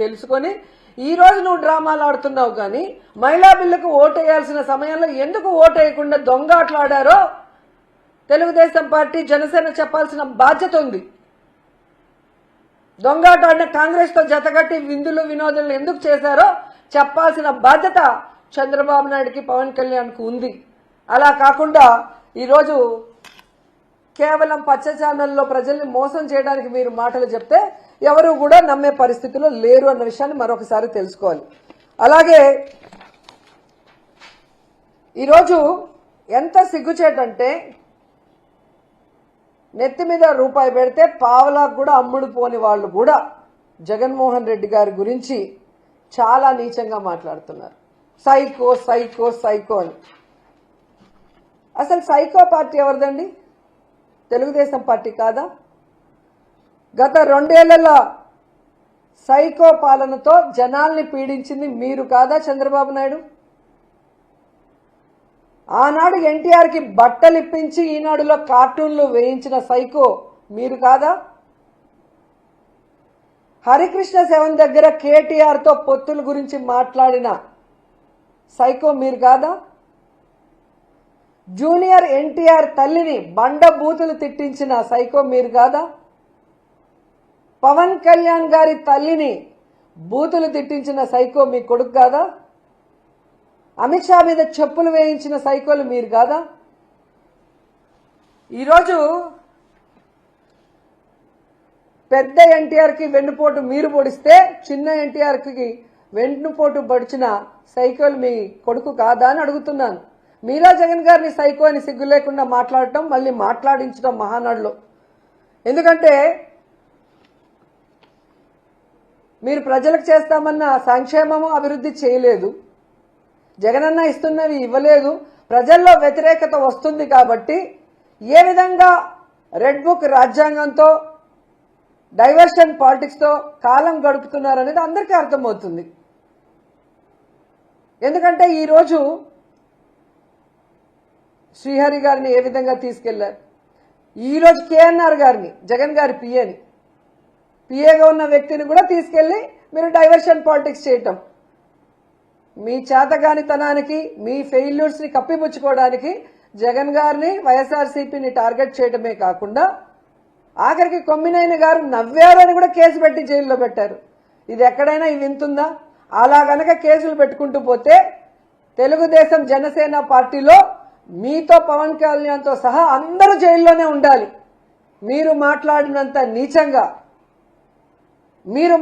తెలుసుకొని ఈ రోజు నువ్వు డ్రామాలు ఆడుతున్నావు. కానీ మహిళా బిల్లుకు ఓటేయాల్సిన సమయంలో ఎందుకు ఓటేయకుండా దొంగ ఆటలాడారో తెలుగుదేశం పార్టీ జనసేన చెప్పాల్సిన బాధ్యత ఉంది. దొంగాట ఆడిన కాంగ్రెస్ తో జతగట్టి విందులు వినోదాలు ఎందుకు చేశారో చెప్పాల్సిన బాధ్యత చంద్రబాబు నాయుడుకి పవన్ కళ్యాణ్కు ఉంది. అలా కాకుండా ఈరోజు కేవలం పచ్చ ఛానల్లో ప్రజల్ని మోసం చేయడానికి మీరు మాటలు చెప్తే ఎవరు కూడా నమ్మే పరిస్థితిలో లేరు అన్న విషయాన్ని మరొకసారి తెలుసుకోవాలి. అలాగే ఈరోజు ఎంత సిగ్గుచేటంటే నెత్తి మీద రూపాయి పెడితే పావలాకు కూడా అమ్ముడు పోని వాళ్ళు కూడా జగన్మోహన్ రెడ్డి గారి గురించి చాలా నీచంగా మాట్లాడుతున్నారు. సైకో సైకో సైకో అని. అసలు సైకో పార్టీ ఎవరిదండి? తెలుగుదేశం పార్టీ కాదా? గత 2 ఏళ్లలో సైకో పాలనతో జనాల్ని పీడించింది మీరు కాదా చంద్రబాబు నాయుడు? ఆనాడు ఎన్టీఆర్కి బట్టలు ఇప్పించి ఈనాడులో కార్టూన్లు వేయించిన సైకో మీరు కాదా? హరికృష్ణ సెవెన్ దగ్గర కేటీఆర్తో పొత్తుల గురించి మాట్లాడిన సైకో మీరు కాదా? జూనియర్ ఎన్టీఆర్ తల్లిని బండ బూతులు తిట్టించిన సైకో మీరు కాదా? పవన్ కళ్యాణ్ గారి తల్లిని బూతులు తిట్టించిన సైకో మీ కొడుకు కాదా? అమిత్ షా మీద చెప్పులు వేయించిన సైకోలు మీరు కాదా? ఈరోజు పెద్ద ఎన్టీఆర్కి వెన్నుపోటు మీరు పొడిస్తే చిన్న ఎన్టీఆర్కి వెన్నుపోటు పొడిచిన సైకోలు మీ కొడుకు కాదా అని అడుగుతున్నాను. మీరా జగన్ గారిని సైకో అని సిగ్గు లేకుండా మాట్లాడటం, మళ్ళీ మాట్లాడించడం మహానాడులో. ఎందుకంటే మీరు ప్రజలకు చేస్తామన్న సంక్షేమము అభివృద్ధి చేయలేదు, జగనన్న ఇస్తున్నవి ఇవ్వలేదు, ప్రజల్లో వ్యతిరేకత వస్తుంది. కాబట్టి ఏ విధంగా రెడ్ బుక్ రాజ్యాంగంతో డైవర్షన్ పాలిటిక్స్తో కాలం గడుపుతున్నారనేది అందరికీ అర్థమవుతుంది. ఎందుకంటే ఈరోజు శ్రీహరి గారిని ఏ విధంగా తీసుకెళ్లారు, ఈరోజు కేఎన్ఆర్ గారిని జగన్ గారి పిఏగా ఉన్న వ్యక్తిని కూడా తీసుకెళ్లి మీరు డైవర్షన్ పాలిటిక్స్ చేయటం, మీ చేతగానితనానికి మీ ఫెయిల్యూర్స్ ని కప్పిపుచ్చుకోవడానికి జగన్ గారిని వైఎస్ఆర్సీపీని టార్గెట్ చేయడమే కాకుండా ఆఖరికి కొమ్మినేని గారు నవ్వారని కూడా కేసు పెట్టి జైల్లో పెట్టారు. ఇది ఎక్కడైనా ఇది వింటుందా? అలా గనక కేసులు పెట్టుకుంటూ పోతే తెలుగుదేశం జనసేన పార్టీలో మీతో పవన్ కళ్యాణ్తో సహా అందరూ జైల్లోనే ఉండాలి. మీరు మాట్లాడినంత నీచంగా మీరు